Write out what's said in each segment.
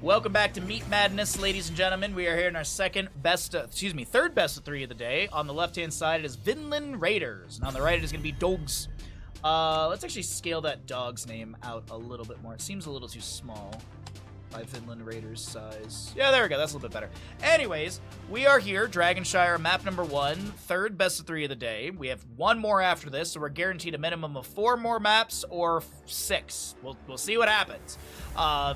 Welcome back to Meat Madness, ladies and gentlemen. We are here in our third best of 3 of the day. On the left-hand side, it is Vinland Raiders, and on the right, it is going to be Dogs. Let's actually scale that dog's name out a little bit more. It seems a little too small by Vinland Raiders size. Yeah, there we go. That's a little bit better. Anyways, we are here, Dragonshire, map number 1, third best of 3 of the day. We have one more after this, so we're guaranteed a minimum of 4 more maps or 6. We'll see what happens.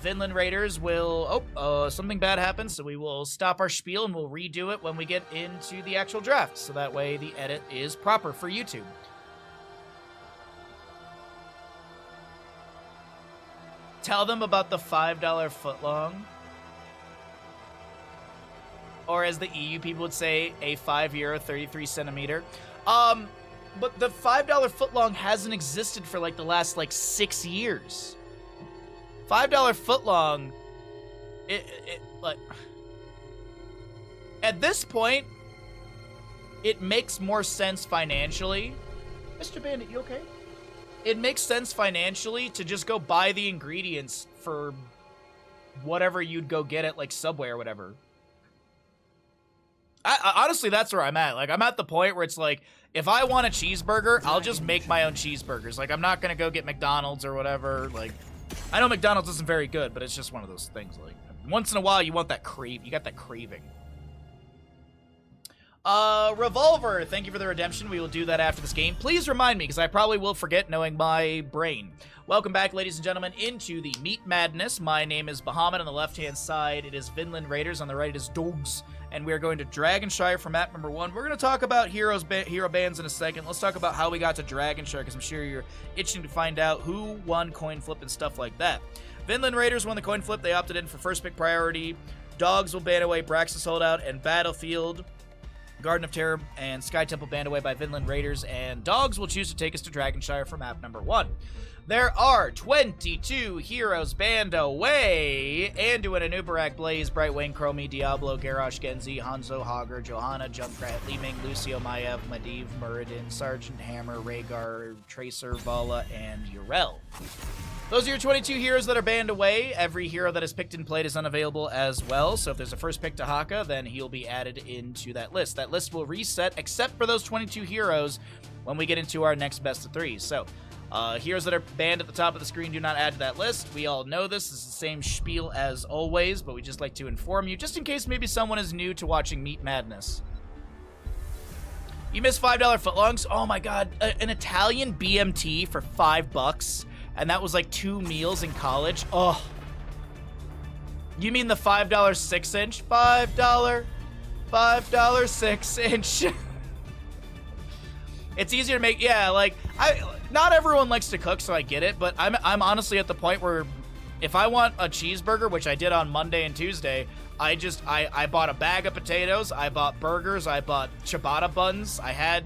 Vinland Raiders will... something bad happens, so we will stop our spiel and we'll redo it when we get into the actual draft, so that way the edit is proper for YouTube. Tell them about the $5 footlong. Or as the EU people would say, a €5 33 centimeter. But the $5 footlong hasn't existed for like the last 6 years. $5 footlong, like, at this point, it makes more sense financially. Mr. Bandit, you okay? It makes sense financially to just go buy the ingredients for whatever you'd go get at, like, Subway or whatever. Honestly, that's where I'm at. Like, I'm at the point where it's like, if I want a cheeseburger, I'll just make my own cheeseburgers. Like, I'm not gonna go get McDonald's or whatever. Like, I know McDonald's isn't very good, but it's just one of those things. Like, once in a while, you want that you got that craving. Revolver, thank you for the redemption. We will do that after this game. Please remind me, because I probably will forget knowing my brain. Welcome back, ladies and gentlemen, into the Meat Madness. My name is Bahamut. On the left-hand side, it is Vinland Raiders. On the right, it is Dogs. And we are going to Dragonshire for map number 1. We're going to talk about hero bands in a second. Let's talk about how we got to Dragonshire, because I'm sure you're itching to find out who won coin flip and stuff like that. Vinland Raiders won the coin flip. They opted in for first pick priority. Dogs will ban away Braxis Holdout and Battlefield. Garden of Terror and Sky Temple banned away by Vinland Raiders, and Dogs will choose to take us to Dragonshire for map number 1. There are 22 heroes banned away. Anduin, Anubarak, Blaze, Brightwing, Chromie, Diablo, Garrosh, Genji, Hanzo, Hogger, Johanna, Junkrat, Li-Ming, Lucio, Maiev, Medivh, Muradin, Sergeant, Hammer, Rhaegar, Tracer, Vala, and Yrel. Those are your 22 heroes that are banned away. Every hero that is picked and played is unavailable as well. So if there's a first pick to Haka, then he'll be added into that list. That list will reset except for those 22 heroes when we get into our next best of 3. So heroes that are banned at the top of the screen do not add to that list. We all know this. It's the same spiel as always, but we just like to inform you, just in case maybe someone is new to watching Meat Madness. You missed $5 footlongs? Oh my god, an Italian BMT for $5. And that was like 2 meals in college. Oh. You mean the $5 6-inch? $5 6-inch. It's easier to make, yeah, like, not everyone likes to cook, so I get it, but I'm honestly at the point where if I want a cheeseburger, which I did on Monday and Tuesday, I bought a bag of potatoes, I bought burgers, I bought ciabatta buns, I had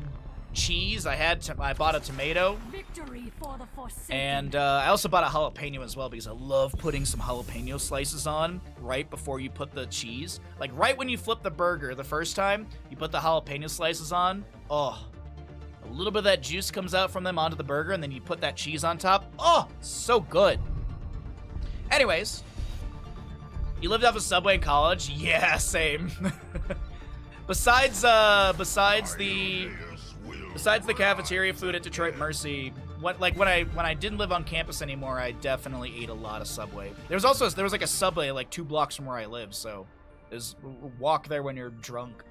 cheese, I bought a tomato, and I also bought a jalapeno as well, because I love putting some jalapeno slices on right before you put the cheese. Like right when you flip the burger the first time, you put the jalapeno slices on. Oh, a little bit of that juice comes out from them onto the burger, and then you put that cheese on top. Oh, so good. Anyways, you lived off a Subway in college? Yeah, same. Besides the cafeteria food at Detroit Mercy, when I didn't live on campus anymore, I definitely ate a lot of Subway. There was like a Subway like 2 blocks from where I live, so there's walk there when you're drunk.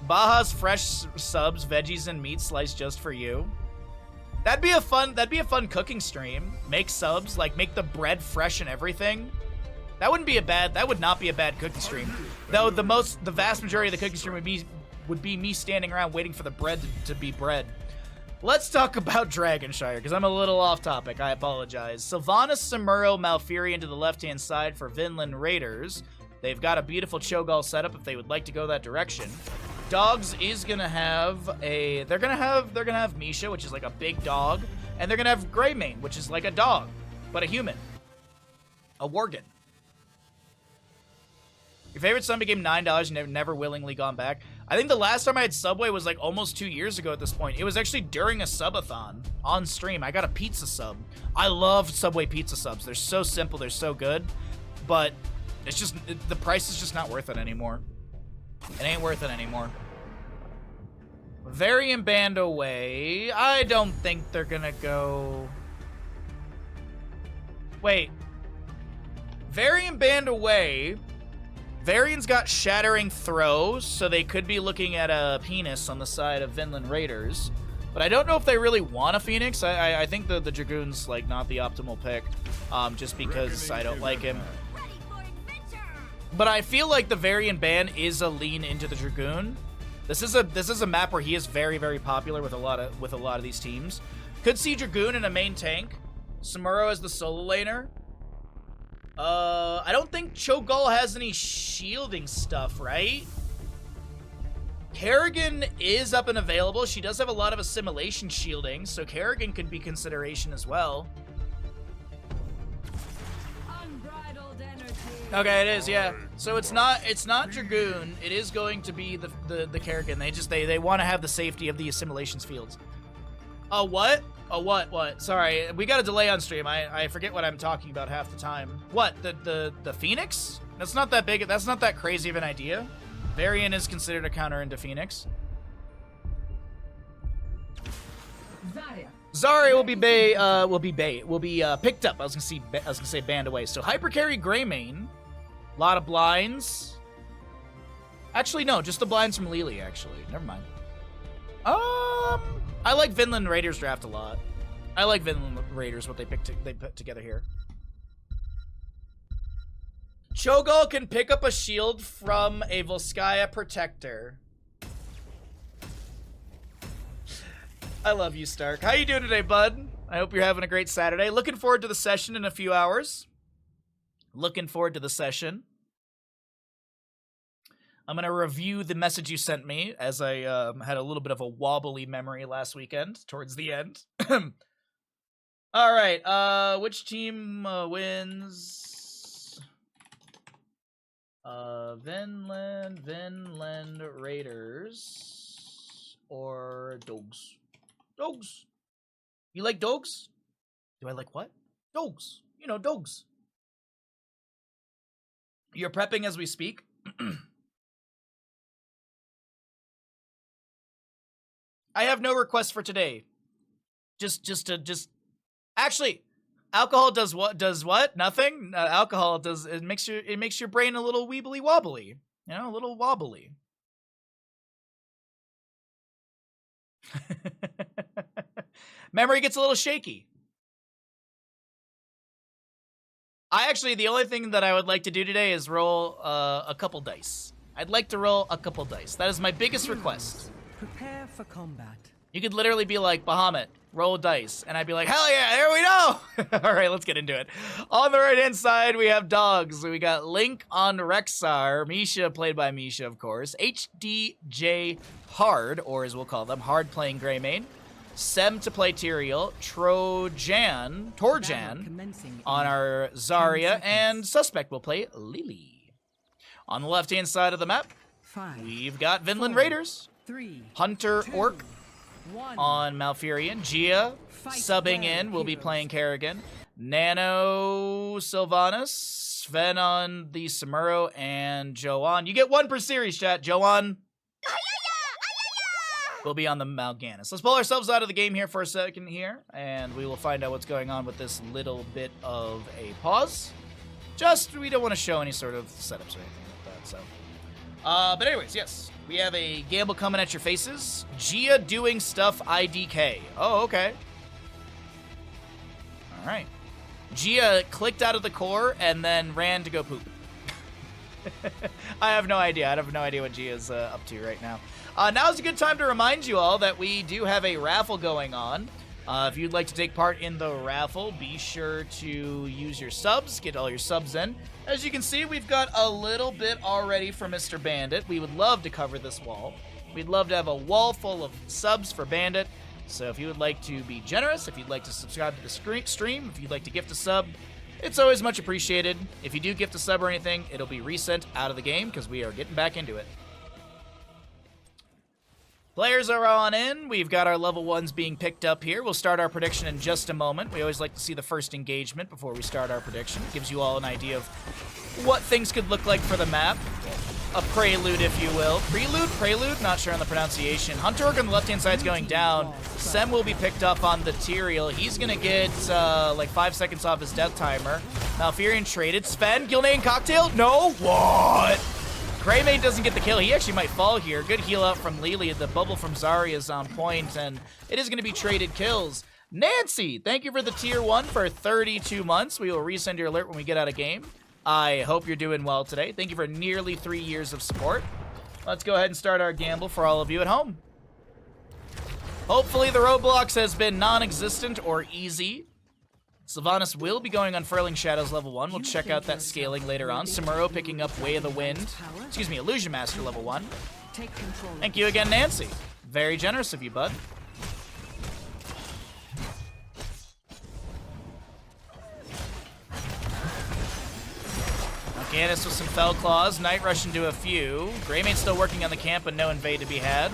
Baja's fresh subs, veggies, and meat sliced just for you. That'd be a fun cooking stream. Make subs, like make the bread fresh and everything. That would not be a bad cooking stream. Though the vast majority of the cooking stream would be me standing around waiting for the bread to be bread. Let's talk about Dragonshire, because I'm a little off topic. I apologize. Sylvanas, Samuro, Malfurion to the left-hand side for Vinland Raiders. They've got a beautiful Cho'Gall setup if they would like to go that direction. Dogs is gonna have they're gonna have Misha, which is like a big dog, and they're gonna have Greymane, which is like a dog, but a human. A Worgen. Your favorite son became $9 and never willingly gone back. I think the last time I had Subway was like almost 2 years ago at this point. It was actually during a subathon on stream. I got a pizza sub. I love Subway pizza subs. They're so simple. They're so good. But it's just, the price is just not worth it anymore. It ain't worth it anymore. Varian band away. I don't think they're gonna go... Wait. Varian band away. Varian's got shattering throws, so they could be looking at a penis on the side of Vinland Raiders. But I don't know if they really want a Phoenix. I think the Dragoon's like not the optimal pick, just because I don't like him. But I feel like the Varian ban is a lean into the Dragoon. This is a map where he is very, very popular with a lot of these teams. Could see Dragoon in a main tank. Samuro as the solo laner. I don't think Cho'Gall has any shielding stuff, right? Kerrigan is up and available. She does have a lot of assimilation shielding, so Kerrigan could be consideration as well. Okay, it is, yeah. So it's not Dragoon. It is going to be the Kerrigan. They want to have the safety of the assimilations fields. What? What? Sorry, we got a delay on stream. I forget what I'm talking about half the time. What? The Phoenix? That's not that big. That's not that crazy of an idea. Varian is considered a counter into Phoenix. Zarya will be picked up. I was gonna say banned away. So hyper carry Greymane. A lot of blinds. Actually, no, just the blinds from Lily. Actually, never mind. I like Vinland Raiders draft a lot. I like Vinland Raiders, what they put together here. Cho'Gall can pick up a shield from a Volskaya Protector. I love you, Stark. How you doing today, bud? I hope you're having a great Saturday. Looking forward to the session in a few hours. Looking forward to the session. I'm going to review the message you sent me, as I had a little bit of a wobbly memory last weekend, towards the end. All right, which team wins? Vinland Raiders, or Dogs? Dogs. You like dogs? Do I like what? Dogs. You know, dogs. You're prepping as we speak. I have no request for today. Actually, alcohol does what? Does what? Nothing. Alcohol does. It makes your brain a little weebly wobbly. You know, a little wobbly. Memory gets a little shaky. The only thing that I would like to do today is roll a couple dice. I'd like to roll a couple dice. That is my biggest request. Prepare for combat. You could literally be like, Bahamut, roll dice. And I'd be like, hell yeah, there we go. All right, let's get into it. On the right-hand side, we have dogs. We got Link on Rexar. Misha, played by Misha, of course. HDJ Hard, or as we'll call them, Hard playing Greymane. Sem to play Tyrael. Torjan on our Zarya. And Suspect will play Lily. On the left-hand side of the map, we've got Vinland Raiders. Hunter Orc on Malfurion. Gia subbing in will be playing Kerrigan. Nano Sylvanas. Sven on the Samuro, and Joanne. You get one per series, chat. Joanne will be on the Mal'Ganis. Let's pull ourselves out of the game here for a second here, and we will find out what's going on with this little bit of a pause. We don't want to show any sort of setups or anything like that, so. But anyways, yes. We have a gamble coming at your faces. Gia doing stuff IDK. Oh, okay. All right. Gia clicked out of the core and then ran to go poop. I have no idea. I have no idea what Gia's up to right now. Now's a good time to remind you all that we do have a raffle going on. If you'd like to take part in the raffle, be sure to use your subs, get all your subs in. As you can see, we've got a little bit already for Mr. Bandit. We would love to cover this wall. We'd love to have a wall full of subs for Bandit. So if you would like to be generous, if you'd like to subscribe to the stream, if you'd like to gift a sub, it's always much appreciated. If you do gift a sub or anything, it'll be resent out of the game because we are getting back into it. Players are on in. We've got our level 1s being picked up here. We'll start our prediction in just a moment. We always like to see the first engagement before we start our prediction. It gives you all an idea of what things could look like for the map. A prelude, if you will. Prelude? Not sure on the pronunciation. Hunterorg on the left-hand side is going down. Sem will be picked up on the Tyrael. He's going to get, like, 5 seconds off his death timer. Malfurion traded. Sven, Gilnean Cocktail? No? What? Greymane doesn't get the kill. He actually might fall here. Good heal out from Lily. The bubble from Zarya is on point, and it is going to be traded kills. Nancy, thank you for the tier 1 for 32 months. We will resend your alert when we get out of game. I hope you're doing well today. Thank you for nearly 3 years of support. Let's go ahead and start our gamble for all of you at home. Hopefully the roadblocks has been non-existent or easy. Sylvanas will be going on Furling Shadows level 1. We'll check out that scaling later on. Samuro picking up Way of the Wind. Excuse me, Illusion Master level 1. Thank you again, Nancy. Very generous of you, bud. Ganis with some Fell Claws. Night Rush into a few. Greymane's still working on the camp, but no invade to be had.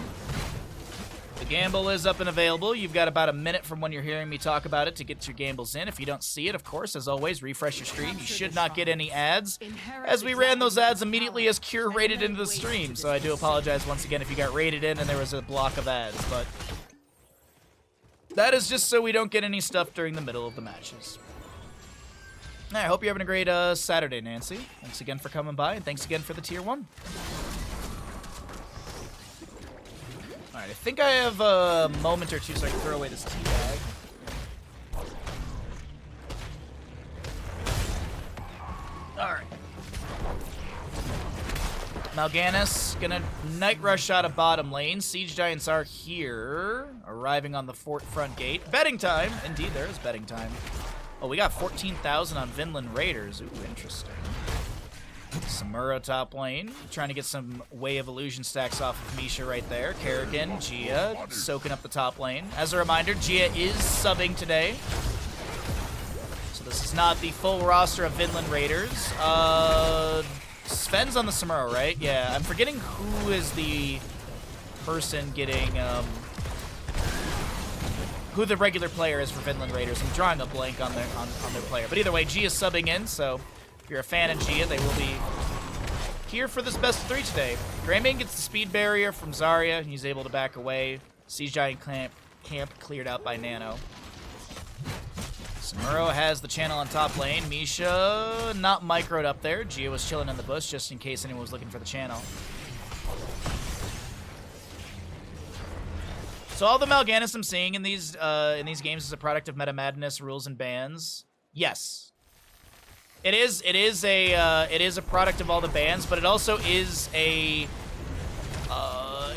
The gamble is up and available. You've got about a minute from when you're hearing me talk about it to get your gambles in. If you don't see it, of course, as always, refresh your stream. You should not get any ads, as we ran those ads immediately as Cure rated into the stream. So I do apologize once again if you got rated in and there was a block of ads, but that is just so we don't get any stuff during the middle of the matches. I hope you're having a great Saturday, Nancy. Thanks again for coming by, and thanks again for the tier 1. Alright, I think I have a moment or two so I can throw away this tea bag. Alright. Mal'Ganis gonna Night Rush out of bottom lane. Siege Giants are here, arriving on the fort front gate. Betting time! Indeed, there is betting time. Oh, we got 14,000 on Vinland Raiders. Ooh, interesting. Samuro top lane, trying to get some Way of Illusion stacks off of Misha right there. Kerrigan, Gia, soaking up the top lane. As a reminder, Gia is subbing today. So this is not the full roster of Vinland Raiders. Sven's on the Samuro, right? Yeah, I'm forgetting who is the person getting, who the regular player is for Vinland Raiders. I'm drawing a blank on their player. But either way, Gia's subbing in, so if you're a fan of Gia, they will be here for this best of 3 today. Greymane gets the speed barrier from Zarya, and he's able to back away. Siege Giant camp cleared out by Nano. Samuro has the channel on top lane. Misha not microed up there. Gia was chilling in the bush just in case anyone was looking for the channel. So all the Mal'Ganis I'm seeing in these games is a product of Meta Madness rules and bans. Yes, it is a product of all the bans, but it also is a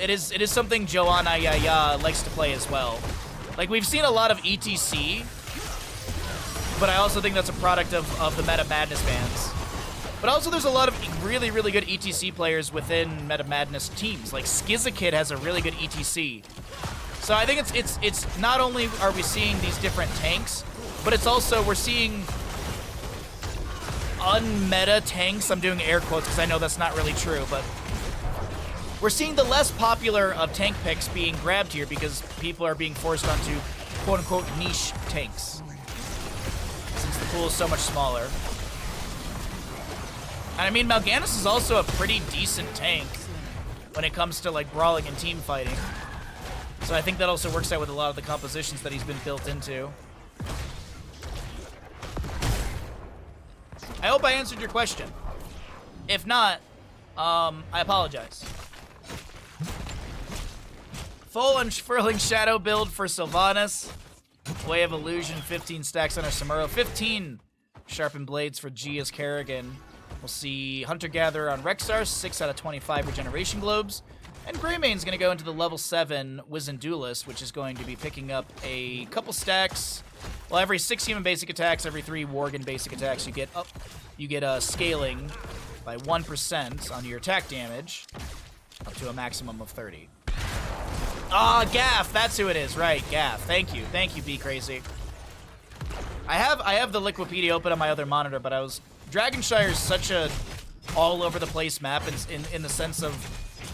it is something Joanna Yaya likes to play as well. Like, we've seen a lot of ETC, but I also think that's a product of the Meta Madness bans. But also there's a lot of really, really good ETC players within Meta Madness teams. Like Skizakid has a really good ETC. So I think it's not only are we seeing these different tanks, but it's also we're seeing unmeta tanks. I'm doing air quotes because I know that's not really true, but we're seeing the less popular of tank picks being grabbed here because people are being forced onto quote-unquote niche tanks, since the pool is so much smaller. And I mean, Mal'Ganis is also a pretty decent tank when it comes to like brawling and team fighting. So I think that also works out with a lot of the compositions that he's been built into. I hope I answered your question. If not, I apologize. Full Unfurling Shadow build for Sylvanas. Way of Illusion, 15 stacks on our Samuro. 15 Sharpened Blades for Gia's Kerrigan. We'll see Hunter-Gatherer on Rexar, 6 out of 25 Regeneration Globes. And Greymane's going to go into the level 7 Wizened Duelist, which is going to be picking up a couple stacks. Well, every 6 human basic attacks, every 3 Worgen basic attacks, you get scaling by 1% on your attack damage, up to a maximum of 30. Ah, Gaff, that's who it is, right? Gaff. Thank you, Be Crazy. I have the Liquipedia open on my other monitor, but Dragonshire is such a all over the place map in the sense of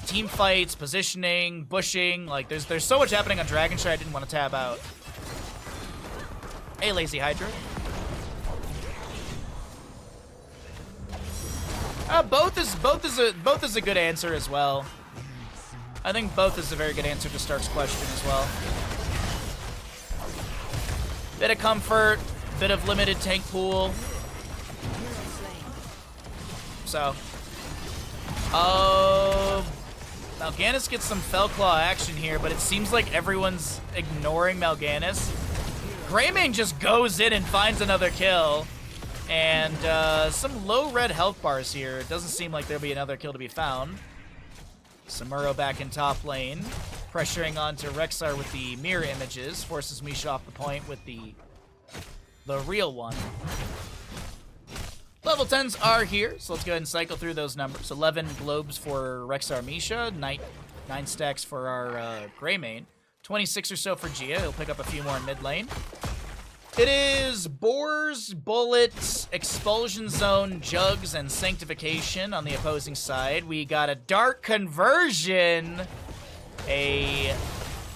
team fights, positioning, bushing. Like, there's so much happening on Dragonshire I didn't want to tab out. Hey, Lazy Hydra. Both is a good answer as well. I think both is a very good answer to Stark's question as well. Bit of comfort, bit of limited tank pool. So, Mal'Ganis gets some Fellclaw action here, but it seems like everyone's ignoring Mal'Ganis. Greymane just goes in and finds another kill. And some low red health bars here. It doesn't seem like there'll be another kill to be found. Samuro back in top lane, pressuring onto Rexxar with the mirror images, forces Misha off the point with the real one. Level 10s are here, so let's go ahead and cycle through those numbers. 11 globes for Rexxar Misha, 9 stacks for our Greymane, 26 or so for Gia. He'll pick up a few more in mid lane. It is Boars, Bullets, Expulsion Zone, Jugs, and Sanctification on the opposing side. We got a Dark Conversion, a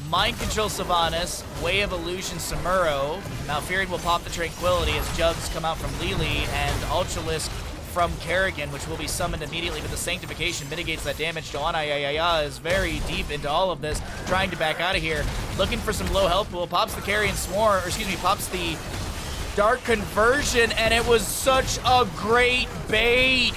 Mind Control Sylvanas, Way of Illusion Samuro. Malfurion will pop the Tranquility as Jugs come out from Lili, and Ultralisk from Kerrigan, which will be summoned immediately, but the Sanctification mitigates that damage. Joanna is very deep into all of this, trying to back out of here. Looking for some low health pool, pops the Carrion Swarm, or excuse me, pops the Dark Conversion, and it was such a great bait!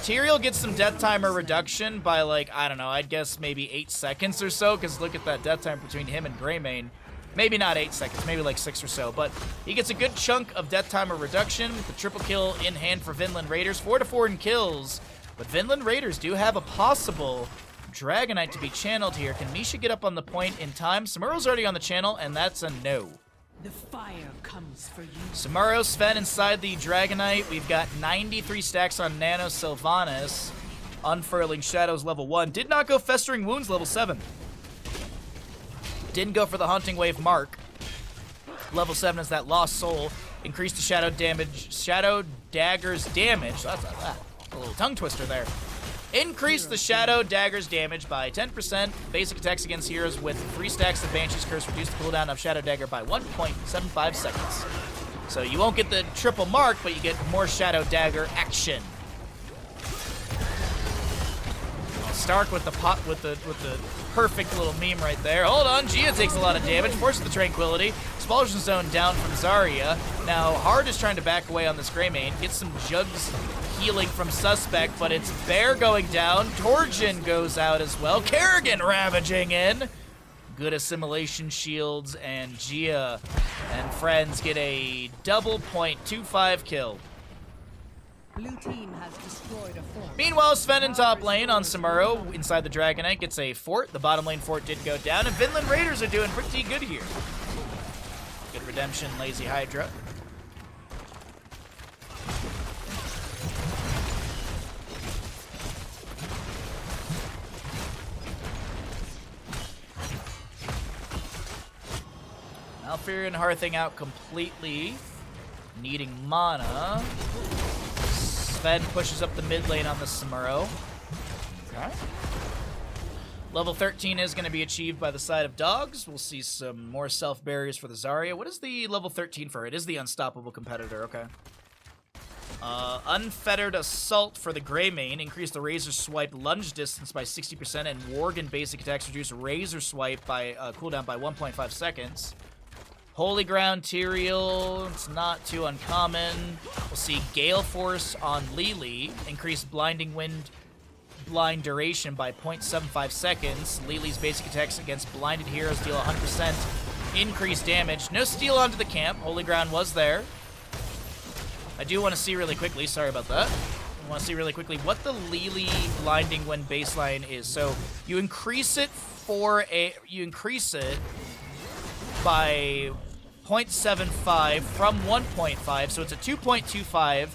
Tyrael gets some death timer reduction by, like, I don't know, I'd guess maybe 8 seconds or so, because look at that death time between him and Greymane. Maybe not 8 seconds, maybe like 6 or so, but he gets a good chunk of death timer reduction with the triple kill in hand for Vinland Raiders. 4 to 4 in kills, but Vinland Raiders do have a possible Dragonite to be channeled here. Can Misha get up on the point in time? Samuro's already on the channel, and that's a no. The fire comes for you. Samuro, Sven inside the Dragonite. We've got 93 stacks on Nano Sylvanas. Unfurling Shadows level 1. Did not go Festering Wounds level 7. Didn't go for the Haunting Wave mark. Level 7 is that Lost Soul. Increased the Shadow Dagger's damage. That's a little tongue twister there. Increase the Shadow Dagger's damage by 10%. Basic attacks against heroes with 3 stacks of Banshee's Curse reduce the cooldown of Shadow Dagger by 1.75 seconds. So you won't get the triple mark, but you get more Shadow Dagger action. Stark with the perfect little meme right there. Hold on, Gia takes a lot of damage, forces the Tranquility. Expulsion Zone down from Zarya. Now, Hard is trying to back away on this Greymane. Gets some Jugs healing from Suspect, but it's Bear going down. Torjin goes out as well. Kerrigan ravaging in. Good assimilation shields, and Gia and friends get a double .25 kill. Blue team has destroyed a fort. Meanwhile, Sven in top lane on Samuro inside the Dragonite gets a fort. The bottom lane fort did go down, and Vinland Raiders are doing pretty good here. Good redemption, Lazy Hydra. Malfurion hearthing out completely, needing mana. Sven pushes up the mid lane on the Samuro. Okay. Level 13 is going to be achieved by the side of dogs. We'll see some more self-barriers for the Zarya. What is the level 13 for? It is the unstoppable competitor, okay. Unfettered Assault for the Greymane. Increase the Razor Swipe lunge distance by 60%, and Worgen basic attacks reduce Razor Swipe by cooldown by 1.5 seconds. Holy Ground Tyrael, it's not too uncommon. We'll see Gale Force on Lili, increase Blinding Wind blind duration by 0.75 seconds. Lili's basic attacks against blinded heroes deal 100% increased damage. No steal onto the camp. Holy Ground was there. I do want to see really quickly, sorry about that. I want to see really quickly what the Lili Blinding Wind baseline is. So you increase it by 0.75 from 1.5, so it's a 2.25.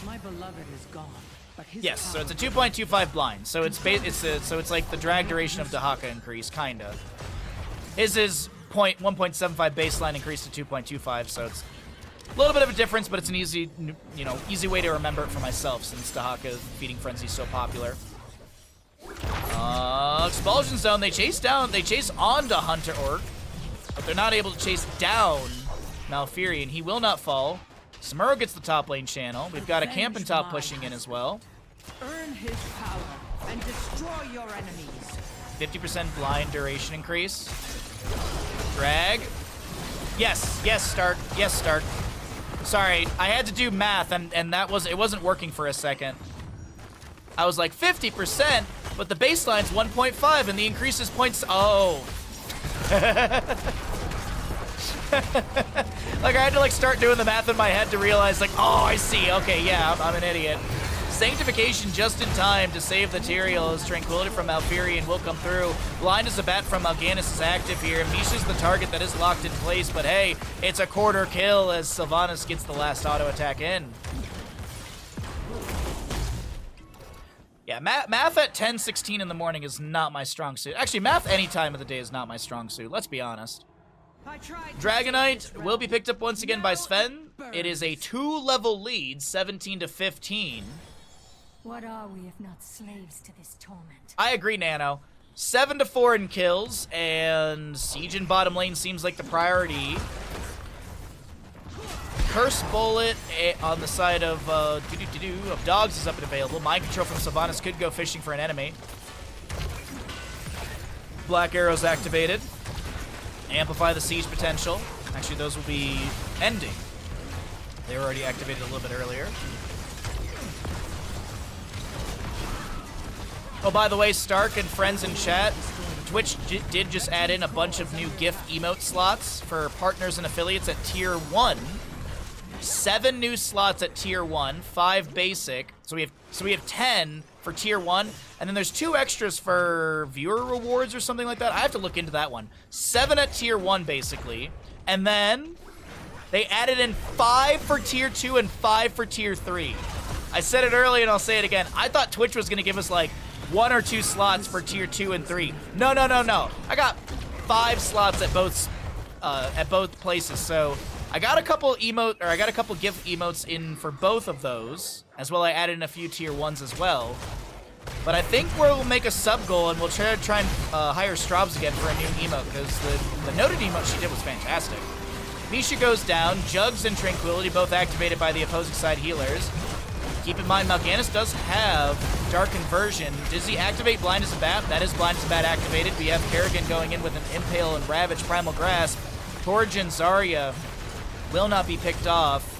My beloved is gone, but his yes, so it's a 2.25 blind. So it's like the drag duration of Dahaka increase, kinda. His is 1.75 baseline increase to 2.25, so it's A little bit of a difference, but it's an easy, you know, easy way to remember it for myself since Dahaka Feeding Frenzy is so popular. Expulsion Zone, they chase onto Hunter Orc, but they're not able to chase down Malfurion. He will not fall. Samuro gets the top lane channel. We've got a camp and top pushing in as well. Earn his power and destroy your enemies. 50% blind duration increase. Drag. Yes, Stark. Yes, Stark. Sorry, I had to do math, and it wasn't working for a second. I was like 50%, but the baseline's 1.5, and the increase is points. Oh. Like, I had to, like, start doing the math in my head to realize, like, oh, I see. Okay, yeah, I'm an idiot. Sanctification just in time to save the Tyrael as Tranquility from Malfurion will come through. Blind as a Bat from Mal'Ganis is active here. Misha's the target that is locked in place, but hey, it's a quarter kill as Sylvanas gets the last auto attack in. Yeah, math at 10:16 in the morning is not my strong suit. Actually, math any time of the day is not my strong suit, let's be honest. Dragonite will be picked up once again by Sven. It is a 2-level lead, 17 to 15. What are we if not slaves to this torment? I agree, Nano. 7 to 4 in kills, and Siege in bottom lane seems like the priority. Curse Bullet on the side of Dogs is up and available. Mind Control from Sylvanas could go fishing for an enemy. Black Arrow's activated. Amplify the siege potential. Actually, those will be ending. They were already activated a little bit earlier. Oh, by the way, Stark and friends in chat, Twitch did just add in a bunch of new GIF emote slots for partners and affiliates at Tier 1. 7 new slots at Tier 1, 5 basic. So we have 10 for Tier 1, and then there's 2 extras for viewer rewards or something like that. I have to look into that one. 7 at Tier 1, basically. And then they added in 5 for Tier 2 and 5 for Tier 3. I said it earlier and I'll say it again. I thought Twitch was going to give us like 1 or 2 slots for Tier 2 and 3. No. I got 5 slots at both places. So I got a couple GIF emotes in for both of those. As well, I added in a few Tier 1s as well. But I think we'll make a sub goal and we'll try and hire Straubs again for a new emote, because the noted emote she did was fantastic. Misha goes down. Jugs and Tranquility both activated by the opposing side healers. Keep in mind, Mal'Ganis does have Dark Conversion. Does he activate Blind as a Bat? That is Blind as a Bat activated. We have Kerrigan going in with an Impale and Ravage Primal Grasp. Torjin Zarya will not be picked off.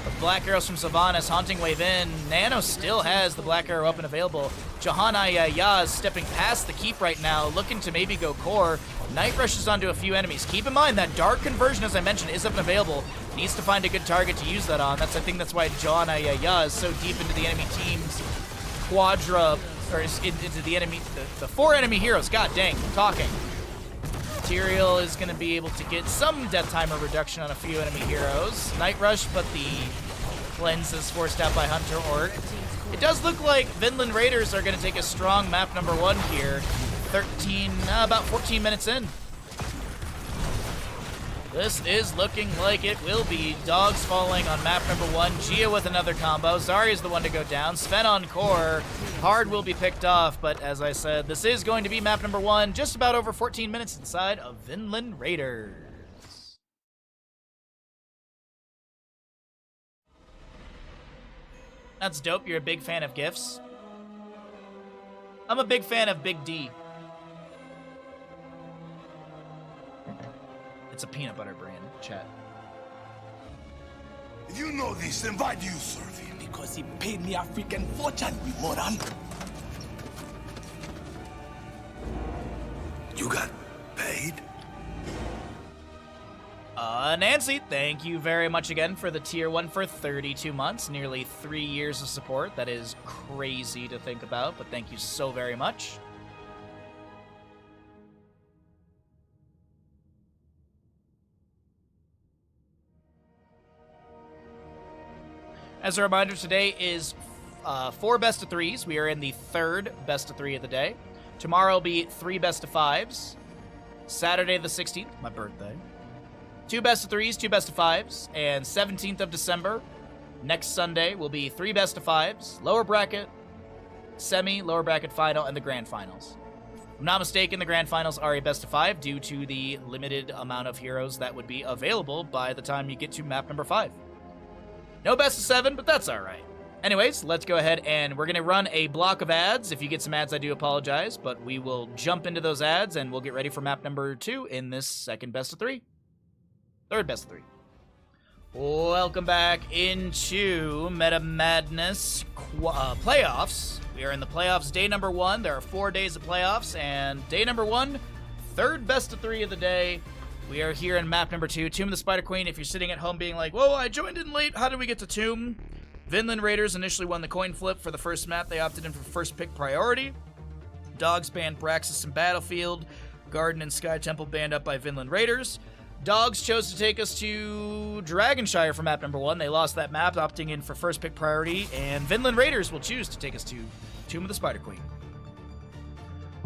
The Black Arrows from Sylvanas, Haunting Wave in. Nano still has the Black Arrow up and available. Johanna Yaz stepping past the keep right now, looking to maybe go core. Night rushes onto a few enemies. Keep in mind that Dark Conversion, as I mentioned, is up and available. Needs to find a good target to use that on. I think that's why Johanna Yaz is so deep into the enemy team's into the enemy, the 4 enemy heroes. God dang, I'm talking. Tyrael is going to be able to get some death timer reduction on a few enemy heroes. Night Rush, but the cleanse is forced out by Hunter Orc. It does look like Vinland Raiders are going to take a strong map number 1 here. About 14 minutes in. This is looking like it will be Dogs falling on map number 1. Gia with another combo. Zarya is the one to go down. Sven on core. Hard will be picked off, but as I said, this is going to be map number 1. Just about over 14 minutes inside of Vinland Raiders. That's dope. You're a big fan of GIFs. I'm a big fan of Big D. It's a peanut butter brand, chat. If you know this, then why do you serve him? Because he paid me a freaking fortune, you moron. You got paid? Nancy, thank you very much again for the Tier 1 for 32 months. Nearly 3 years of support. That is crazy to think about, but thank you so very much. As a reminder, today is 4 best of 3s. We are in the 3rd best of 3 of the day. Tomorrow will be 3 best of 5s. Saturday the 16th, my birthday. 2 best of 3s, 2 best of 5s, and 17th of December, next Sunday, will be 3 best of 5s, lower bracket, semi, lower bracket final, and the grand finals. If I'm not mistaken, the grand finals are a best of 5 due to the limited amount of heroes that would be available by the time you get to map number 5. No best of 7, but that's all right. Anyways, let's go ahead and we're going to run a block of ads. If you get some ads, I do apologize, but we will jump into those ads and we'll get ready for map number 2 in this second best of 3. Third best of 3. Welcome back into Meta Madness playoffs. We are in the playoffs day number 1. There are 4 days of playoffs, and day number 1, third best of 3 of the day. We are here in map number 2, Tomb of the Spider Queen. If you're sitting at home being like, whoa, I joined in late, how did we get to Tomb? Vinland Raiders initially won the coin flip for the first map. They opted in for first pick priority. Dogs banned Braxis and Battlefield. Garden and Sky Temple banned up by Vinland Raiders. Dogs chose to take us to Dragonshire for map number 1. They lost that map, opting in for first pick priority. And Vinland Raiders will choose to take us to Tomb of the Spider Queen.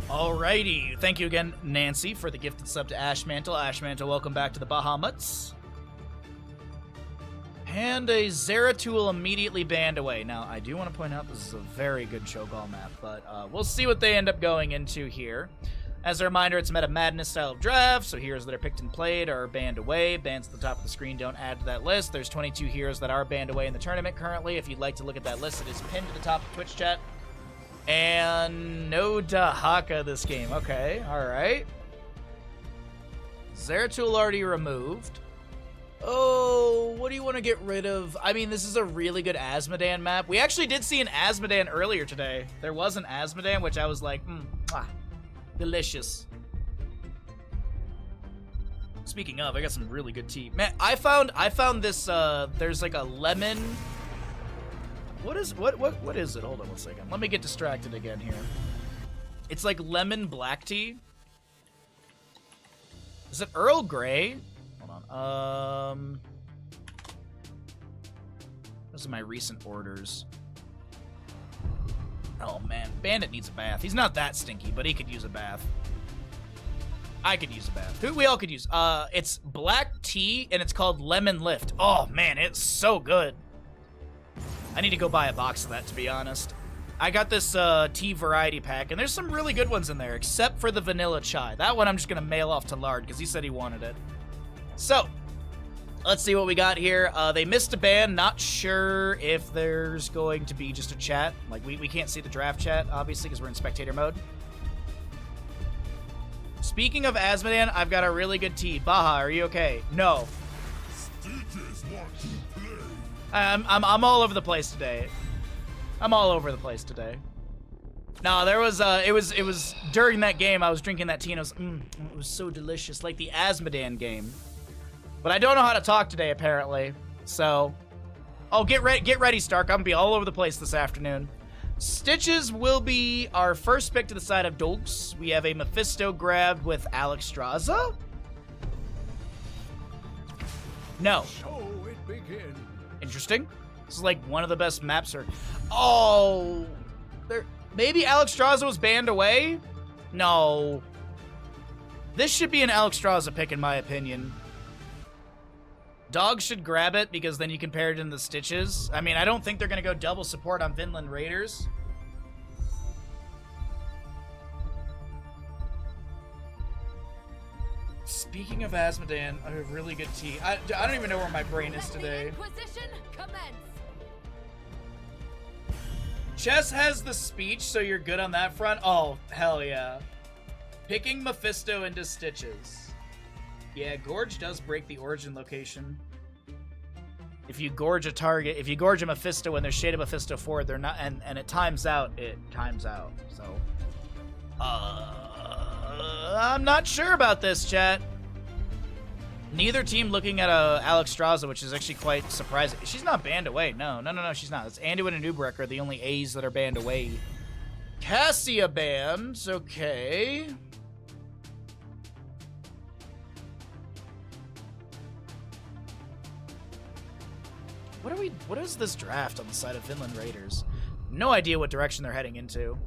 Alrighty. Thank you again, Nancy, for the gifted sub to Ashmantle. Ashmantle, welcome back to the Bahamuts. And a Zeratul immediately banned away. Now, I do want to point out this is a very good Cho'Gall map, but we'll see what they end up going into here. As a reminder, it's a Meta Madness style of draft, so heroes that are picked and played are banned away. Bans at the top of the screen don't add to that list. There's 22 heroes that are banned away in the tournament currently. If you'd like to look at that list, it is pinned to the top of Twitch chat. And no Dahaka this game. Okay, alright. Zeratul already removed. Oh, what do you want to get rid of? I mean, this is a really good Asmodan map. We actually did see an Asmodan earlier today. There was an Asmodan, which I was like, delicious. Speaking of, I got some really good tea. Man, I found this, there's like a lemon. What is it? Hold on one second. Let me get distracted again here. It's like lemon black tea. Is it Earl Grey? Hold on. Those are my recent orders. Oh man, Bandit needs a bath. He's not that stinky, but he could use a bath. I could use a bath. We all could use. It's black tea and it's called Lemon Lift. Oh man, it's so good. I need to go buy a box of that, to be honest. I got this tea variety pack, and there's some really good ones in there, except for the vanilla chai. That one I'm just gonna mail off to Lard because he said he wanted it. So, let's see what we got here. They missed a ban. Not sure if there's going to be just a chat. Like, we can't see the draft chat, obviously, because we're in spectator mode. Speaking of Asmodan, I've got a really good tea. Baha, are you okay? No. I'm all over the place today. I'm all over the place today. No, there was, it was during that game I was drinking that tea and it was so delicious, like the Asmodan game. But I don't know how to talk today, apparently. So, oh, get ready, Stark. I'm gonna be all over the place this afternoon. Stitches will be our first pick to the side of Dogs. We have a Mephisto grabbed with Alexstrasza. No. Show it begin. Interesting. This is like one of the best maps. Oh, maybe Alexstrasza was banned away? No. This should be an Alexstrasza pick, in my opinion. Dogs should grab it because then you can pair it in the Stitches. I mean, I don't think they're going to go double support on Vinland Raiders. Speaking of Asmodan, I have really good tea. I don't even know where my brain is today. Chess has the speech, so you're good on that front? Oh, hell yeah. Picking Mephisto into Stitches. Yeah, Gorge does break the origin location. If you gorge a target, if you gorge a Mephisto and there's Shade of Mephisto forward, they're not, and it times out, so. I'm not sure about this, chat. Neither team looking at Alexstrasza, which is actually quite surprising. She's not banned away. No, she's not. It's Anduin and Ubrecht are the only A's that are banned away. Cassia banned. Okay. What is this draft on the side of Vinland Raiders? No idea what direction they're heading into.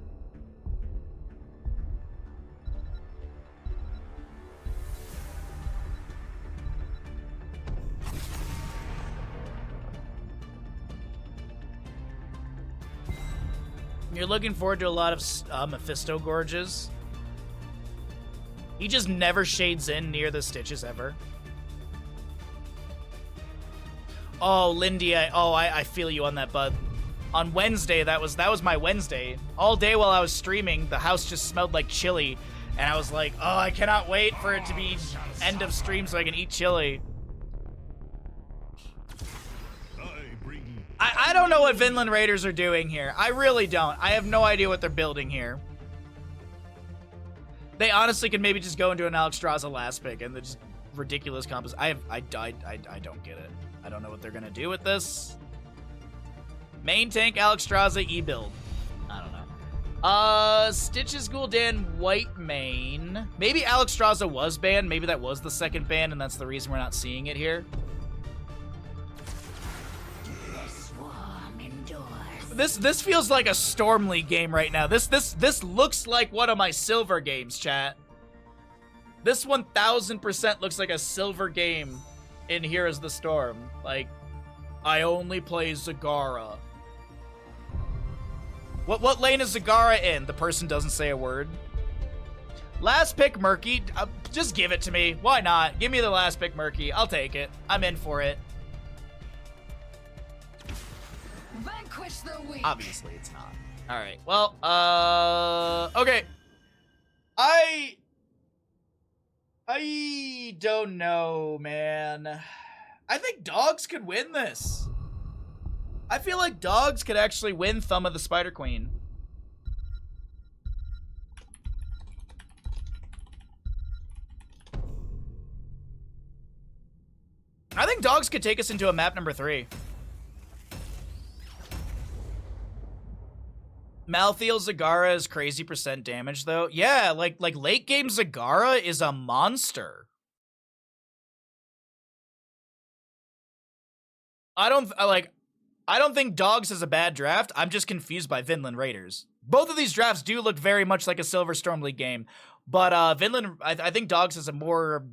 You're looking forward to a lot of Mephisto gorges. He just never shades in near the Stitches ever. Oh, Lindy, I feel you on that, bud. On Wednesday, that was my Wednesday. All day while I was streaming, the house just smelled like chili. And I was like, oh, I cannot wait for it to be end of stream so I can eat chili. I don't know what Vinland Raiders are doing here. I really don't. I have no idea what they're building here. They honestly could maybe just go into an Alexstrasza last pick and just ridiculous combos. I don't get it. I don't know what they're gonna do with this. Main tank Alexstrasza E-build. I don't know. Stitches, Gul'dan, White main. Maybe Alexstrasza was banned. Maybe that was the second ban, and that's the reason we're not seeing it here. This feels like a Storm League game right now. This looks like one of my silver games, chat. This 1000% looks like a silver game in Here Is the Storm. Like, I only play Zagara. What lane is Zagara in? The person doesn't say a word. Last pick Murky. Just give it to me. Why not? Give me the last pick Murky. I'll take it. I'm in for it. Vanquish the weak. Obviously, it's not. All right. Well, okay. I don't know, man. I think dogs could win this. I feel like dogs could actually win Thumb of the Spider Queen. I think dogs could take us into a map number 3. Malthael Zagara is crazy % damage, though. Yeah, like late game Zagara is a monster. I don't think Dogs is a bad draft. I'm just confused by Vinland Raiders. Both of these drafts do look very much like a Silver Storm League game, but Vinland, I think Dogs is a more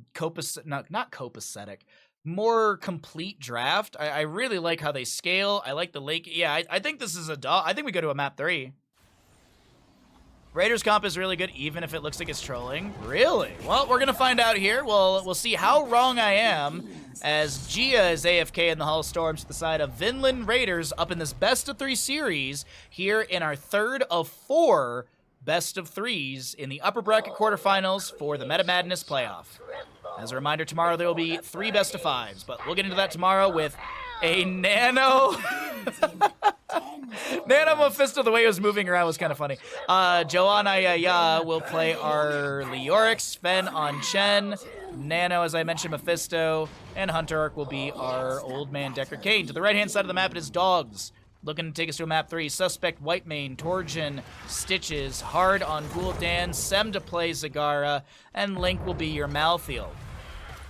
not copacetic, more complete draft. I really like how they scale. I like the lake. Yeah, I think this is a dog. I think we go to a map 3. Raiders comp is really good, even if it looks like it's trolling. Really? Well, we're gonna find out here. We'll see how wrong I am, as Gia is AFK in the Hall of Storms to the side of Vinland Raiders up in this best of 3 series here in our 3rd of 4 best of 3s in the upper bracket quarterfinals for the Meta Madness playoff. As a reminder, tomorrow there will be 3 best of 5s, but we'll get into that tomorrow with a Nano. Nano Mephisto, the way he was moving around was kind of funny. Joanna will play our Leoric, Sven on Chen, Nano, as I mentioned, Mephisto, and Hunter Arc will be our Old Man Decker Kane. To the right-hand side of the map, it is Dogs, looking to take us to a map 3. Suspect, White Mane, Torjin, Stitches, Hard on Gul'dan, Sem to play Zagara, and Link will be your Malthael.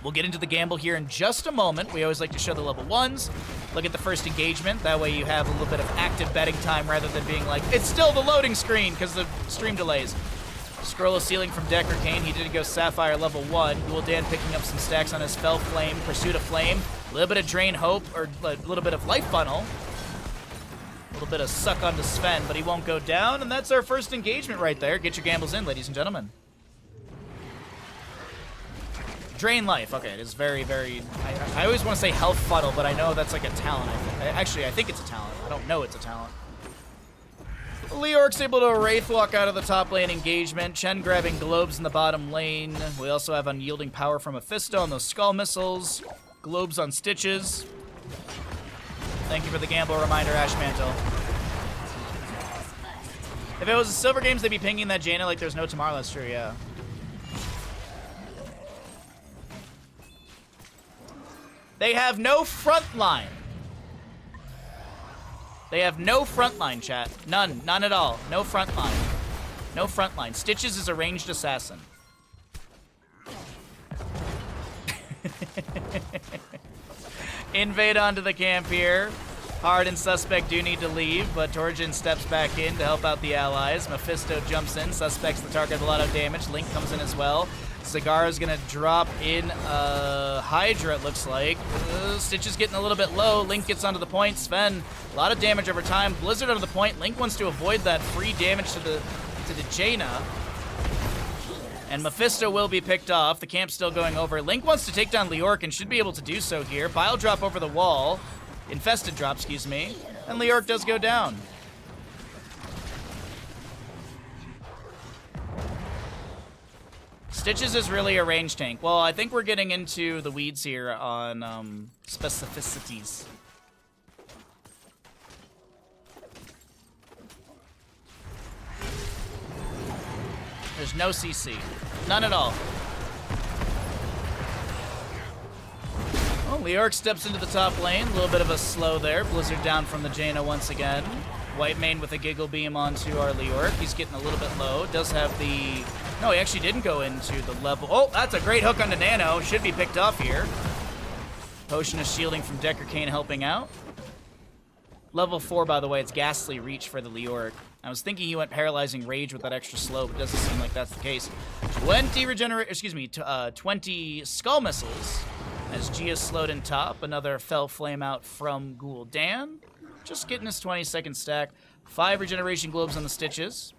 We'll get into the gamble here in just a moment. We always like to show the level 1s. Look at the first engagement. That way you have a little bit of active betting time rather than being like, it's still the loading screen because of stream delays. Scroll of Ceiling from Decker Kane. He did go Sapphire level 1. Gul'dan picking up some stacks on his Fell Flame, Pursuit of Flame. A little bit of Drain Hope, or a little bit of Life Funnel. A little bit of Suck onto Sven, but he won't go down. And that's our first engagement right there. Get your gambles in, ladies and gentlemen. Drain Life. Okay, it is very, very... I always want to say Health Funnel, but I know that's like a talent. Actually, I think it's a talent. I don't know it's a talent. Leoric's able to Wraithwalk out of the top lane engagement. Chen grabbing Globes in the bottom lane. We also have Unyielding Power from Mephisto on those Skull Missiles. Globes on Stitches. Thank you for the gamble reminder, Ashmantle. If it was a Silver Games, they'd be pinging that Jaina like there's no tomorrow. That's true, yeah. They have no front line. They have no front line, chat. None. None at all. No front line. No front line. Stitches is a ranged assassin. Invade onto the camp here. Hard and Suspect do need to leave, but Torjin steps back in to help out the allies. Mephisto jumps in. Suspect's the target of a lot of damage. Link comes in as well. Zagara's gonna drop in a Hydra, it looks like. Stitch is getting a little bit low. Link gets onto the point. Sven, a lot of damage over time. Blizzard onto the point. Link wants to avoid that free damage to the Jaina. And Mephisto will be picked off. The camp's still going over. Link wants to take down Leoric and should be able to do so here. Bile drop over the wall. Infested drop, excuse me. And Leoric does go down. Stitches is really a range tank. Well, I think we're getting into the weeds here on specificities. There's no CC. None at all. Well, Leoric steps into the top lane. A little bit of a slow there. Blizzard down from the Jaina once again. White Mane with a Giggle Beam onto our Leoric. He's getting a little bit low. Does have the... No, he actually didn't go into the level... Oh, that's a great hook onto Nano. Should be picked off here. Potion of Shielding from Decker Kane helping out. Level 4, by the way, it's Ghastly Reach for the Leoric. I was thinking he went Paralyzing Rage with that extra slow, but it doesn't seem like that's the case. 20 Skull Missiles as Gia slowed in top. Another Fell Flame out from Gul'dan. Just getting his 20-second stack. 5 Regeneration Globes on the Stitches.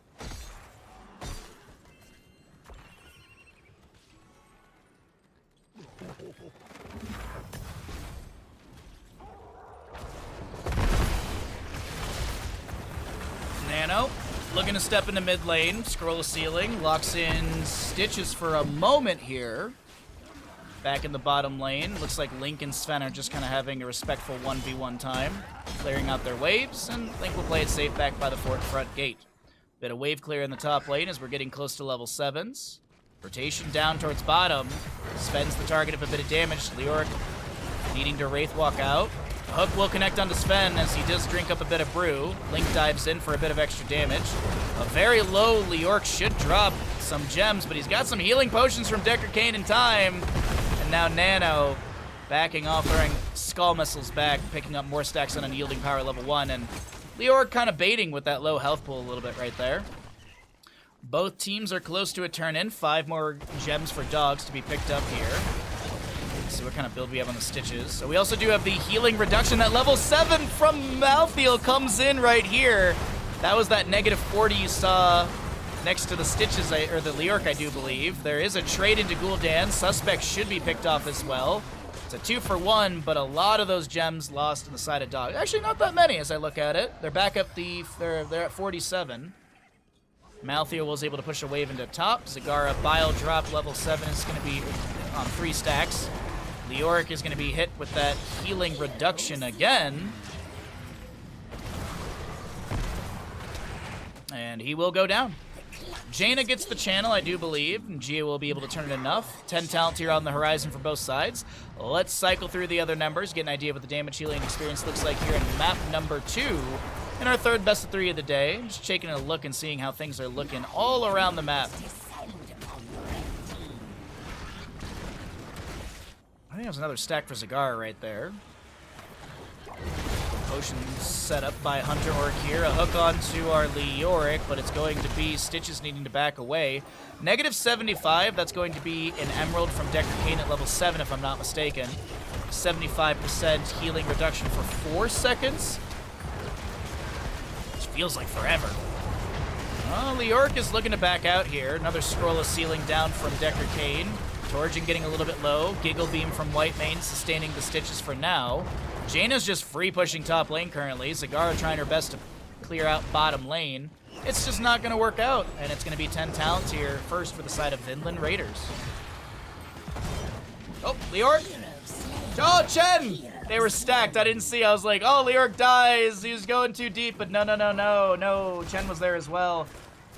Nano looking to step into mid lane, scroll a ceiling, locks in Stitches for a moment here. Back in the bottom lane, looks like Link and Sven are just kind of having a respectful 1v1 time, clearing out their waves, and Link will play it safe back by the front gate. Bit of wave clear in the top lane as we're getting close to level 7s. Rotation down towards bottom. Sven's the target of a bit of damage. Leoric needing to Wraith Walk out. Hook will connect onto Sven as he does drink up a bit of brew. Link dives in for a bit of extra damage. A very low Leoric should drop some gems, but he's got some healing potions from Decker Kane in time. And now Nano backing off, throwing Skull Missiles back, picking up more stacks on Unyielding Power level 1, and Leoric kind of baiting with that low health pool a little bit right there. Both teams are close to a turn in. 5 more gems for dogs to be picked up here. Let's see what kind of build we have on the Stitches. So we also do have the healing reduction. That level 7 from Malthael comes in right here. That was that -40 you saw next to the Stitches, or the Leoric, I do believe. There is a trade into Gul'dan. Suspect should be picked off as well. It's a 2-for-1, but a lot of those gems lost on the side of dog. Actually, not that many as I look at it. They're back up they're at 47. Malthael was able to push a wave into top. Zagara Bile drop level 7 is going to be on 3 stacks. Leoric is going to be hit with that healing reduction again. And he will go down. Jaina gets the channel, I do believe, and Gia will be able to turn it enough. 10 talent here on the horizon for both sides. Let's cycle through the other numbers, get an idea of what the damage healing experience looks like here in map number 2. In our third best of 3 of the day. Just taking a look and seeing how things are looking all around the map. I think there's another stack for Zagara right there. Potion set up by Hunter Orc here. A hook onto our Leoric, but it's going to be Stitches needing to back away. -75, that's going to be an Emerald from Decker Kane at level 7, if I'm not mistaken. 75% healing reduction for 4 seconds. Which feels like forever. Well, Leoric is looking to back out here. Another scroll of ceiling down from Decker Kane. Torjin getting a little bit low. Giggle Beam from White Mane sustaining the Stitches for now. Jaina's just free pushing top lane currently. Zagara trying her best to clear out bottom lane. It's just not going to work out, and it's going to be 10 talents here first for the side of Vinland Raiders. Oh, Leoric. Oh, Chen! They were stacked. I didn't see. I was like, oh, Leoric dies. He was going too deep, but no. Chen was there as well.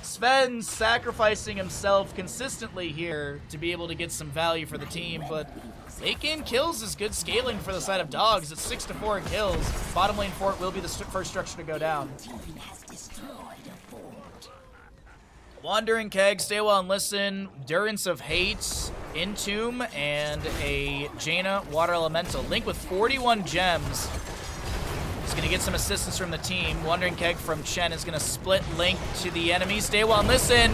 Sven sacrificing himself consistently here to be able to get some value for the team, but late game kills is good scaling for the side of dogs. It's 6-4 in kills. Bottom lane fort will be the first structure to go down. Wandering Keg, Stay Well and Listen, Durance of Hate, Entomb, and a Jaina Water Elemental. Link with 41 gems. He's going to get some assistance from the team. Wandering Keg from Chen is going to split Link to the enemy. Stay Well and Listen.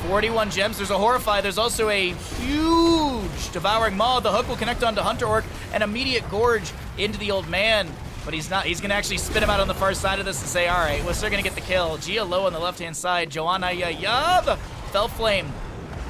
41 gems. There's a Horrify. There's also a huge Devouring Maw. The hook will connect onto Hunter Orc. An immediate Gorge into the old man. But he's not. He's going to actually spit him out on the far side of this and say, all right, we're still going to get the kill. Gia low on the left-hand side. Joanna, the Fel Flame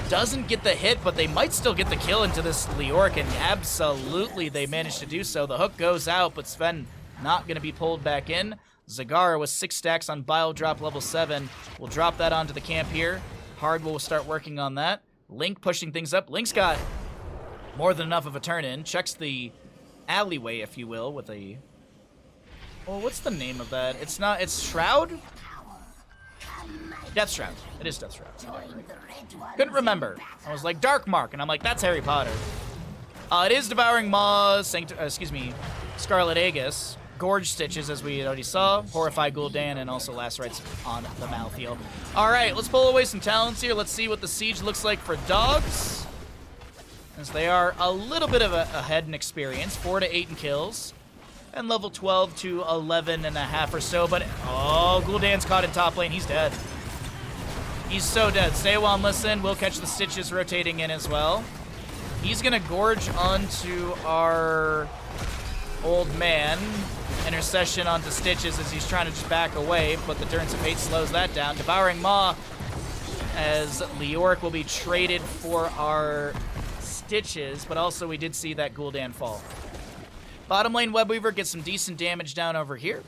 doesn't get the hit, but they might still get the kill into this Leoric, and absolutely they managed to do so. The hook goes out, but Sven not going to be pulled back in. Zagara with 6 stacks on Bile Drop level 7. We'll drop that onto the camp here. Hard will start working on that. Link pushing things up. Link's got more than enough of a turn in. Checks the alleyway, if you will, with a... Well, what's the name of that? It's not... It's Shroud? Death Shroud. It is Death Shroud. Couldn't remember. I was like, Dark Mark, and I'm like, that's Harry Potter. It is Devouring Maw, Scarlet Aegis. Gorge Stitches, as we already saw. Horrify Gul'dan, and also Lacerates on the Malthael. Alright, let's pull away some talents here. Let's see what the Siege looks like for dogs. As they are a little bit of ahead in experience. 4 to 8 in kills. And level 12 to 11 and a half or so. But, oh, Gul'dan's caught in top lane. He's dead. He's so dead. Stay a while and listen. We'll catch the Stitches rotating in as well. He's going to Gorge onto our old man. Intercession onto Stitches as he's trying to just back away, but the Turns of Fate slows that down. Devouring Maw as Leoric will be traded for our Stitches, but also we did see that Gul'dan fall. Bottom lane Webweaver gets some decent damage down over here.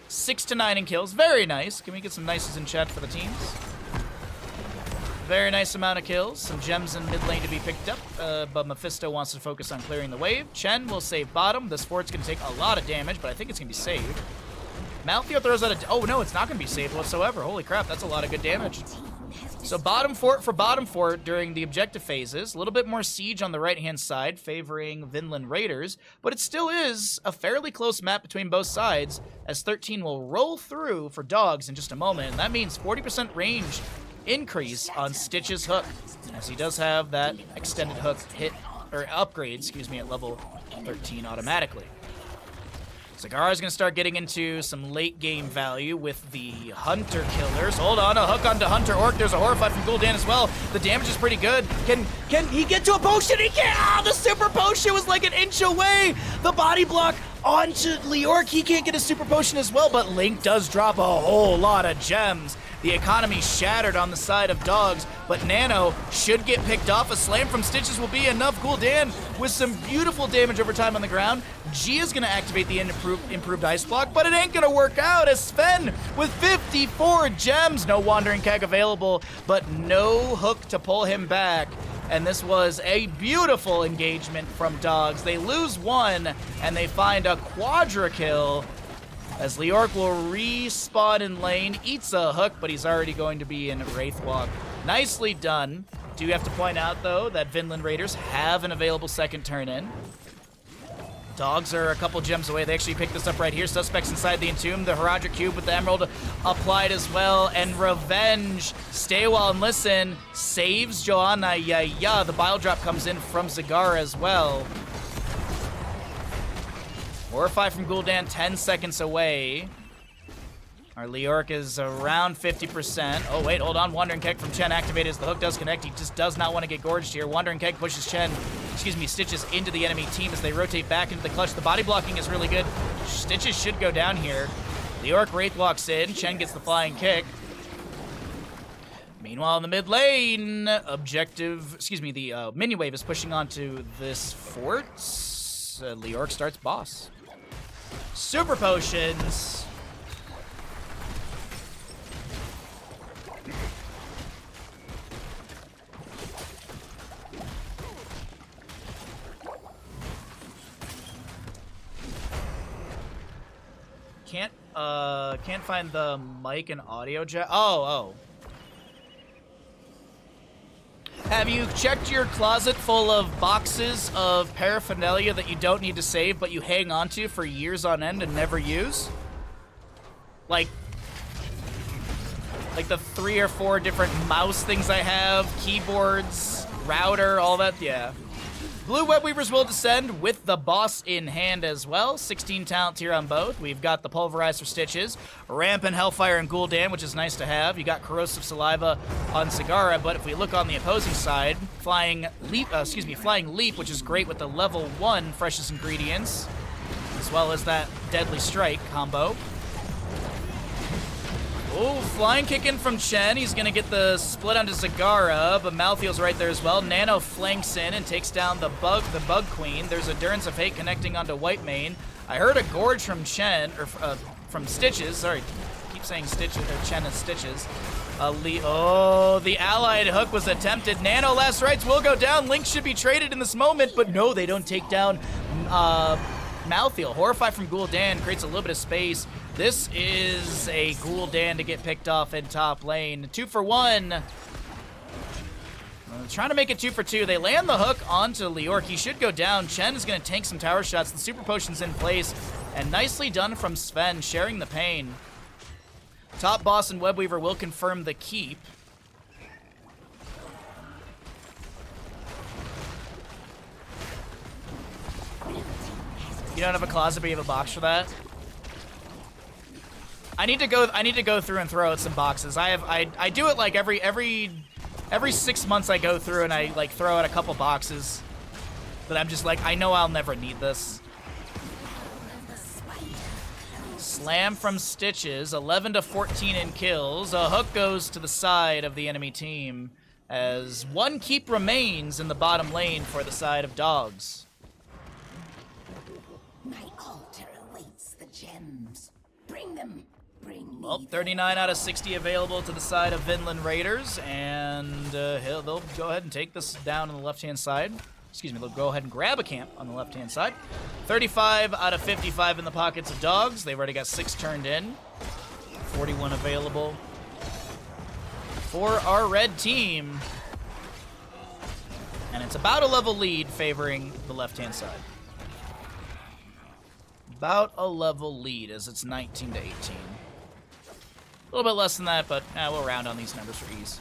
6 to 9 in kills. Very nice. Can we get some nices in chat for the teams? Very nice amount of kills. Some gems in mid lane to be picked up, but Mephisto wants to focus on clearing the wave. Chen will save bottom. This fort's going to take a lot of damage, but I think it's going to be saved. Malthael throws out a... Oh, no, it's not going to be saved whatsoever. Holy crap, that's a lot of good damage. So bottom fort for bottom fort during the objective phases. A little bit more siege on the right-hand side, favoring Vinland Raiders, but it still is a fairly close map between both sides, as 13 will roll through for dogs in just a moment, and that means 40% range increase on Stitch's hook, as he does have that extended hook hit, or upgrade, excuse me, at level 13 automatically. Zagara's gonna start getting into some late game value with the Hunter Killers. Hold on, a hook onto Hunter Orc. There's a Horrify from Gul'dan as well. The damage is pretty good. Can he get to a potion? He can't! Ah, the super potion was like an inch away! The body block onto Leoric. He can't get a super potion as well, but Link does drop a whole lot of gems. The economy shattered on the side of dogs, but Nano should get picked off. A slam from Stitches will be enough. Gul'dan with some beautiful damage over time on the ground. Gia's going to activate the improved ice block, but it ain't going to work out as Sven with 54 gems. No Wandering Keg available, but no hook to pull him back. And this was a beautiful engagement from dogs. They lose one, and they find a quadra kill, as Leoric will respawn in lane, eats a hook, but he's already going to be in Wraithwalk. Nicely done. Do have to point out, though, that Vinland Raiders have an available second turn in. Dogs are a couple gems away. They actually picked this up right here. Suspects inside the Entomb. The Herodric Cube with the Emerald applied as well. And Revenge, stay a while and listen, saves Joanna. The Bile Drop comes in from Zagara as well. Horrify from Gul'dan, 10 seconds away. Our Leoric is around 50%. Oh, wait, hold on. Wandering Keg from Chen activated as the hook does connect. He just does not want to get gorged here. Wandering Keg pushes Stitches into the enemy team as they rotate back into the clutch. The body blocking is really good. Stitches should go down here. Leoric Wraith walks in. Chen gets the flying kick. Meanwhile, in the mid lane, the minion wave is pushing onto this fort. Leoric starts boss. Super potions. Can't find the mic and audio jack. Oh. Have you checked your closet full of boxes of paraphernalia that you don't need to save, but you hang on to for years on end and never use? Like the 3 or 4 different mouse things I have, keyboards, router, all that, yeah. Blue Web Weavers will descend with the boss in hand as well. 16 talent tier on both. We've got the Pulverizer Stitches, Rampant Hellfire and Gul'dan, which is nice to have. You got Corrosive Saliva on Sagara, but if we look on the opposing side, Flying Leap, which is great with the level 1 freshest ingredients, as well as that Deadly Strike combo. Oh, flying kick in from Chen. He's going to get the split onto Zagara, but Malthael's right there as well. Nano flanks in and takes down the Bug Queen. There's a Durance of Hate connecting onto Whitemane. I heard a Gorge from Chen, or from Stitches. Sorry, I keep saying Stitches, or Chen and Stitches. The allied hook was attempted. Nano last rites will go down. Link should be traded in this moment, but no, they don't take down Malthael. Horrify from Gul'dan creates a little bit of space. This is a Gul'dan to get picked off in top lane. 2 for 1. Trying to make it 2 for 2. They land the hook onto Leoric. He should go down. Chen is going to tank some tower shots. The super potion's in place. And nicely done from Sven, sharing the pain. Top boss and Webweaver will confirm the keep. You don't have a closet, but you have a box for that? I need to go through and throw out some boxes. I do it like every 6 months I go through and I like throw out a couple boxes that I'm just like, I know I'll never need this. Slam from Stitches, 11 to 14 in kills. A hook goes to the side of the enemy team as 1 keep remains in the bottom lane for the side of Dogs. My altar awaits the gems. Bring them. Well, 39 out of 60 available to the side of Vinland Raiders, and they'll go ahead and take this down on the left-hand side. Excuse me, they'll go ahead and grab a camp on the left-hand side. 35 out of 55 in the pockets of Dogs. They've already got 6 turned in. 41 available for our red team. And it's about a level lead favoring the left-hand side. About a level lead as it's 19 to 18. A little bit less than that, but we'll round on these numbers for ease.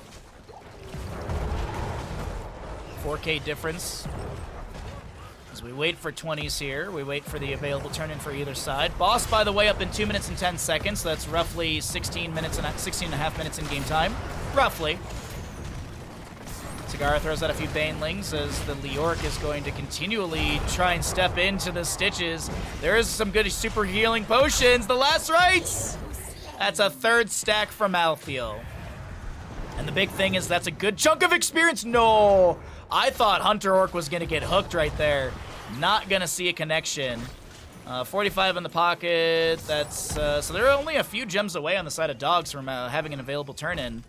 4K difference. As we wait for 20s here, we wait for the available turn-in for either side. Boss, by the way, up in 2 minutes and 10 seconds. So that's roughly 16 and a half minutes in game time. Roughly. Sagara throws out a few Banelings as the Leoric is going to continually try and step into the Stitches. There is some good super healing potions. The last rites! That's a 3rd stack from Malthael. And the big thing is that's a good chunk of experience. No! I thought Hunter Orc was going to get hooked right there. Not going to see a connection. 45 in the pocket. That's so there are only a few gems away on the side of Dogs from having an available turn-in.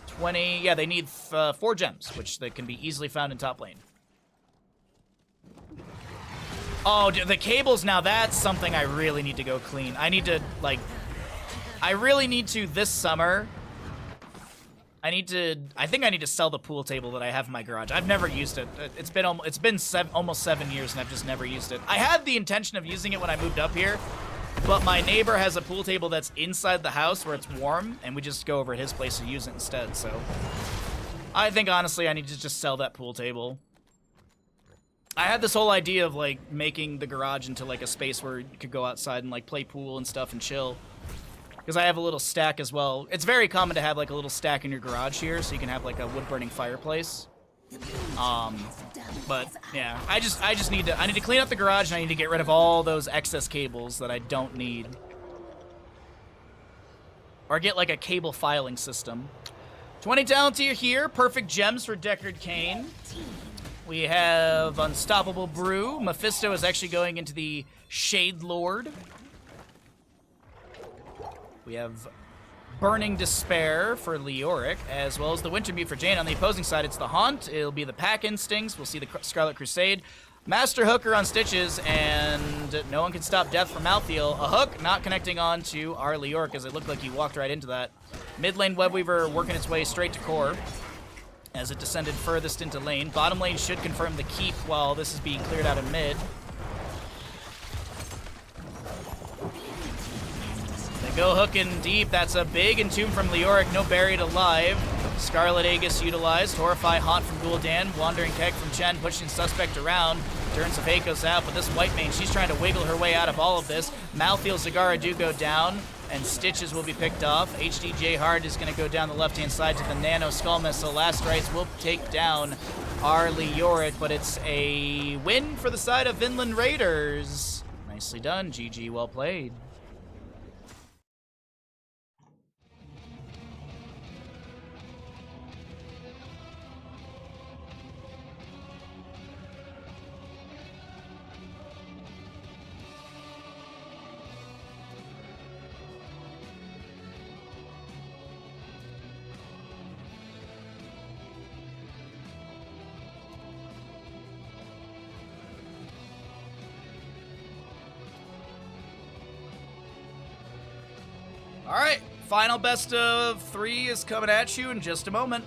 20. Yeah, they need 4 gems, which they can be easily found in top lane. Oh, the cables now, that's something I really need to go clean. I need to, like... I really need to, this summer, I think I need to sell the pool table that I have in my garage. I've never used it. It's been almost 7 years and I've just never used it. I had the intention of using it when I moved up here, but my neighbor has a pool table that's inside the house where it's warm, and we just go over at his place to use it instead, so. I think, honestly, I need to just sell that pool table. I had this whole idea of, like, making the garage into, like, a space where you could go outside and, like, play pool and stuff and chill. Because I have a little stack as well. It's very common to have, like, a little stack in your garage here, so you can have, like, a wood-burning fireplace. But, yeah, I need to clean up the garage, and I need to get rid of all those excess cables that I don't need. Or get, like, a cable filing system. 20 talent tier here. Perfect gems for Deckard Cain. We have Unstoppable Brew. Mephisto is actually going into the Shade Lord. We have Burning Despair for Leoric, as well as the Winter Mute for Jane. On the opposing side, it's the Haunt. It'll be the Pack Instincts. We'll see the Scarlet Crusade. Master Hooker on Stitches, and no one can stop death from Malthael. A hook not connecting on to our Leoric, as it looked like he walked right into that. Mid lane Webweaver working its way straight to core as it descended furthest into lane. Bottom lane should confirm the keep while this is being cleared out in mid. Gonna go hooking deep. That's a big entomb from Leoric. No buried alive. Scarlet Aegis utilized. Horrify hot from Gul'dan. Wandering Keg from Chen, pushing suspect around. Turns of Akos out, but this white mane, she's trying to wiggle her way out of all of this. Malthael, Zagara do go down, and Stitches will be picked off. HDJ Hard is going to go down the left-hand side to the Nano Skull Missile. Last Rites will take down our Leoric, but it's a win for the side of Vinland Raiders. Nicely done, GG, well played. All right, final best of 3 is coming at you in just a moment.